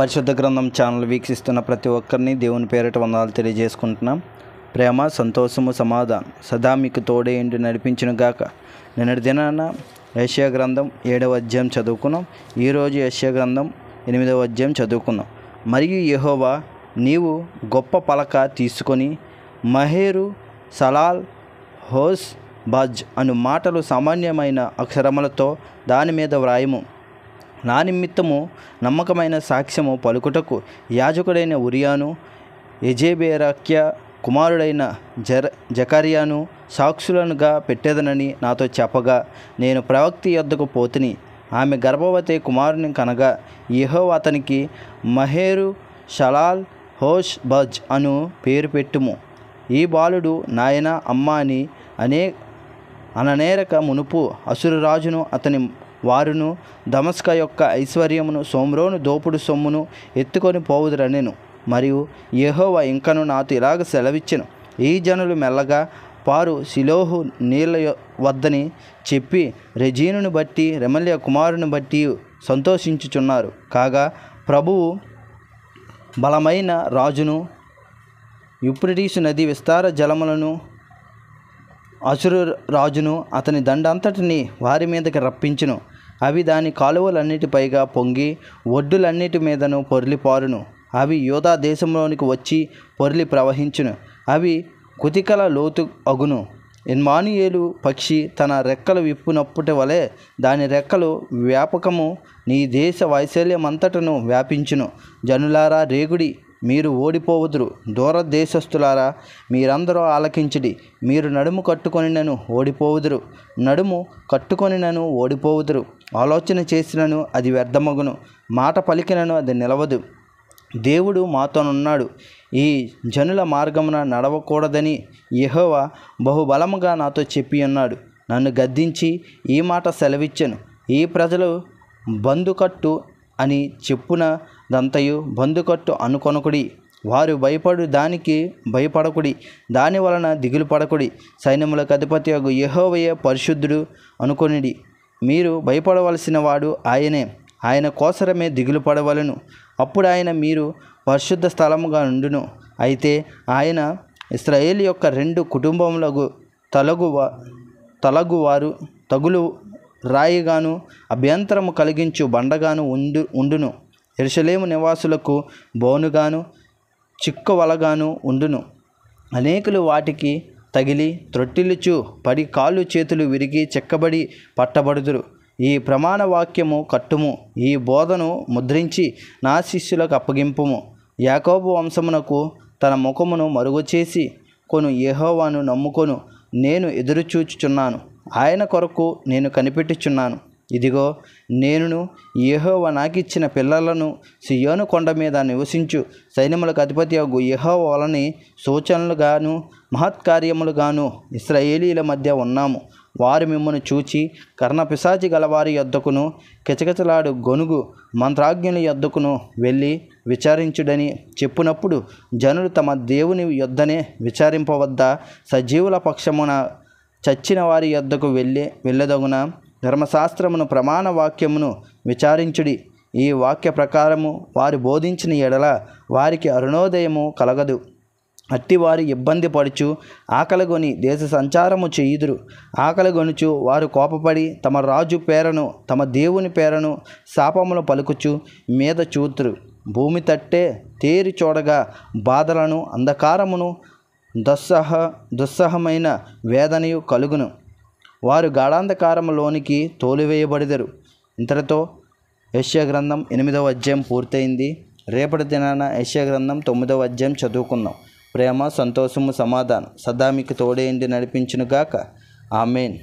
పరిశుద్ధ గ్రంథం ఛానల్ వీక్షిస్తున్న ప్రతి ఒక్కరిని దేవుని పేరిట వందనాలు తెలియజేసుకుంటున్నాం. ప్రేమ, సంతోషము, సమాధానం సదా మీకు తోడే ఇంటి నడిపించును గాక. నిన్నటి దినాన యెషయా గ్రంథం 7వ అధ్యాయం చదువుకున్నాం. ఈరోజు యెషయా గ్రంథం 8వ అధ్యాయం చదువుకున్నాం. మరియు యెహోవా, నీవు గొప్ప పలక తీసుకొని మహేరు, సలాల్, హోస్, బజ్ అను మాటలు సామాన్యమైన అక్షరములతో దాని మీద వ్రాయము. నా నిమిత్తము నమ్మకమైన సాక్ష్యము పలుకుటకు యాజకుడైన ఉరియాను, యెజెబెరెక్యా కుమారుడైన జకర్యాను సాక్షులనుగా పెట్టేదనని నాతో చెప్పగా, నేను ప్రవక్త యొద్దకు పోతిని. ఆమె గర్భవతి కుమారుని కనగా యెహోవా అతనికి మహేరు, షలాల్, హోష్, బజ్ అను పేరు పెట్టుము. ఈ బాలుడు నాయన, అమ్మ అని అననేరక మునుపు అసురు రాజును అతని వారును దమస్క యొక్క ఐశ్వర్యమును, సోమ్రోను దోపుడు సొమ్మును ఎత్తుకొని పోవుదురనెను. మరియు యెహోవా ఇంకను నాతో ఇలాగ సెలవిచ్చెను, ఈ జనులు మెల్లగా పారు షిలోహు నీళ్ళ వద్దని చెప్పి రెజీనుని బట్టి, రెమల్యా కుమారుని బట్టి సంతోషించుచున్నారు. కాగా ప్రభువు బలమైన రాజును, యూఫ్రటీసు నది విస్తార జలములను, అసురు రాజును అతని దండంతటిని వారి మీదకి రప్పించును. అవి దాని కాలువలన్నిటిపైగా పొంగి ఒడ్డులన్నిటి మీదను పొర్లిపారును. అవి యూదా దేశంలోనికి వచ్చి పొర్లి ప్రవహించును. అవి కుతికల లోతు అగును. ఇమ్మానుయేలు పక్షి తన రెక్కలు విప్పునప్పటి వలె దాని రెక్కలు వ్యాపకము నీ దేశ వైశాల్యమంతటను వ్యాపించును. జనులారా రేగుడి, మీరు ఓడిపోవుదురు. దూర దేశస్థులారా మీరందరూ ఆలకించుడి. మీరు నడుము కట్టుకొనినను ఓడిపోవుదురు, నడుము కట్టుకొనినను ఓడిపోవుదురు. ఆలోచన చేసినను అది వ్యర్థమగును, మాట పలికినను అది నిలవదు. దేవుడు మాతోనున్నాడు, ఈ జనుల మార్గమున నడవకూడదని యెహోవా బహుబలముగా నాతో చెప్పి ఉన్నాడు. నన్ను గద్దించి ఈ మాట సెలవిచ్చెను, ఈ ప్రజలు బందుకట్టు అని చెప్పున దంతయు బందుకట్టు అనుకొనకుడి. వారు భయపడు దానికి భయపడకుడి, దాని వలన దిగులు పడకుడి. సైన్యములకు అధిపతి అగు యెహోవాయే పరిశుద్ధుడు అనుకొనిడి. మీరు భయపడవలసిన వాడు ఆయనే, ఆయన కోసరమే దిగులు పడవలను. అప్పుడు ఆయన మీరు పరిశుద్ధ స్థలముగా నుండును. అయితే ఆయన ఇశ్రాయేలు యొక్క 2 కుటుంబములకు తగులు రాయిగాను అభ్యంతరము కలిగించు బండగాను ఉండును. యెరూషలేము నివాసులకు బోనుగాను చిక్కువలగాను ఉండును. అనేకులు వాటికి తగిలి త్రొట్టిల్లుచు పడి కాళ్ళు చేతులు విరిగి చెక్కబడి పట్టబడుదురు. ఈ ప్రమాణ వాక్యము కట్టుము, ఈ బోధను ముద్రించి నా శిష్యులకు అప్పగింపుము. యాకోబు వంశమునకు తన ముఖమును మరుగు చేసి కొను యెహోవాను నమ్ముకొను. నేను ఎదురుచూచుచున్నాను, ఆయన కొరకు నేను కనిపెట్టుచున్నాను. ఇదిగో నేనును యెహోవా నాకిచ్చిన పిల్లలను సియోను కొండ మీద నివసించు సైన్యములకు అధిపతి అగు యెహోవా వలని సూచనలుగాను మహత్కార్యములుగాను ఇశ్రాయేలీల మధ్య ఉన్నాము. వారు మిమ్మల్ని చూచి కర్ణపిశాచి గలవారి యొద్దకును కిచకిచలాడు గొనుగు మంత్రాజ్ఞుల యొద్దకును వెళ్ళి విచారించుడని చెప్పునప్పుడు జనులు తమ దేవుని యొద్దనే విచారింపవద్దా? సజీవుల పక్షమున చచ్చిన వారి యొద్దకు వెళ్ళదగున? ధర్మశాస్త్రమును ప్రమాణ వాక్యమును విచారించుడి. ఈ వాక్య ప్రకారము వారు బోధించిన ఎడల వారికి అరుణోదయము కలగదు. అట్టి వారు ఇబ్బంది పడుచు ఆకలిగొని దేశ సంచారము చేయుదురు. ఆకలిగొనుచు వారు కోపపడి తమ రాజు పేరను తమ దేవుని పేరను శాపములు పలుకుచు మీద చూతురు. భూమి తట్టే తేరి చూడగా బాధలను, అంధకారమును, దుస్సహమైన వేదనయు కలుగును. వారు గాఢాంధకారములోనికి తోలివేయబడిదరు. ఇంతటితో యెషయా గ్రంథం 8వ అధ్యాయం పూర్తయింది. రేపటి దినాన యెషయా గ్రంథం 9వ అధ్యాయం చదువుకుందాం. ప్రేమ, సంతోషము, సమాధానం సదా మీకు తోడేండి నడిపించును గాక. ఆమేన్.